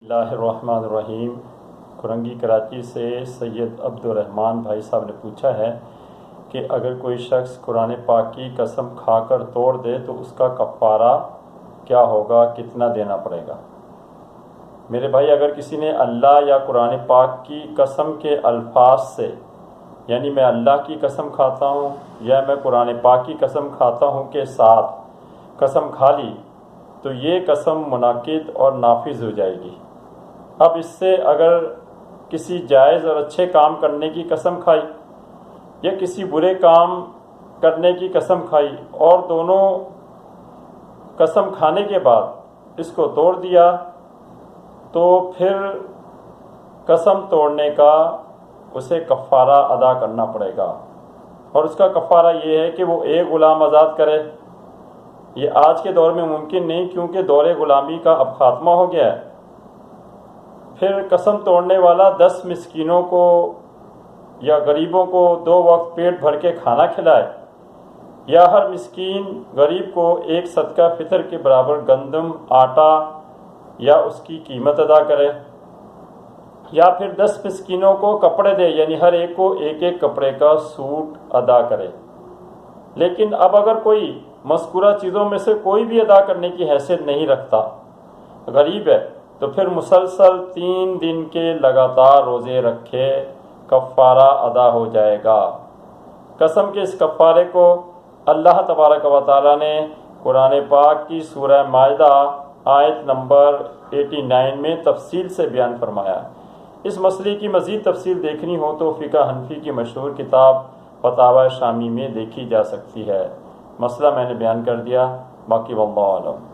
اللہ الرحمن الرحیم۔ کرنگی کراچی سے سید عبد الرحمن بھائی صاحب نے پوچھا ہے کہ اگر کوئی شخص قرآن پاک کی قسم کھا کر توڑ دے تو اس کا کفارہ کیا ہوگا، کتنا دینا پڑے گا؟ میرے بھائی، اگر کسی نے اللہ یا قرآن پاک کی قسم کے الفاظ سے، یعنی میں اللہ کی قسم کھاتا ہوں یا میں قرآن پاک کی قسم کھاتا ہوں کے ساتھ قسم کھا لی تو یہ قسم منعقد اور نافذ ہو جائے گی۔ اب اس سے اگر کسی جائز اور اچھے کام کرنے کی قسم کھائی یا کسی برے کام کرنے کی قسم کھائی اور دونوں قسم کھانے کے بعد اس کو توڑ دیا تو پھر قسم توڑنے کا اسے کفارہ ادا کرنا پڑے گا، اور اس کا کفارہ یہ ہے کہ وہ ایک غلام آزاد کرے۔ یہ آج کے دور میں ممکن نہیں، کیونکہ دور غلامی کا اب خاتمہ ہو گیا ہے۔ پھر قسم توڑنے والا 10 مسکینوں کو یا غریبوں کو 2 وقت پیٹ بھر کے کھانا کھلائے، یا ہر مسکین غریب کو ایک صدقہ فطر کے برابر گندم، آٹا یا اس کی قیمت ادا کرے، یا پھر 10 مسکینوں کو کپڑے دے، یعنی ہر ایک کو ایک ایک کپڑے کا سوٹ ادا کرے۔ لیکن اب اگر کوئی مذکورہ چیزوں میں سے کوئی بھی ادا کرنے کی حیثیت نہیں رکھتا، غریب ہے، تو پھر مسلسل 3 دن کے لگاتار روزے رکھے کفارہ ادا ہو جائے گا۔ قسم کے اس کفارے کو اللہ تبارک و تعالیٰ نے قرآن پاک کی سورہ مائدہ آیت نمبر 89 میں تفصیل سے بیان فرمایا۔ اس مسئلے کی مزید تفصیل دیکھنی ہو تو فقہ حنفی کی مشہور کتاب فتاوی شامی میں دیکھی جا سکتی ہے۔ مسئلہ میں نے بیان کر دیا، باقی واللہ اعلم۔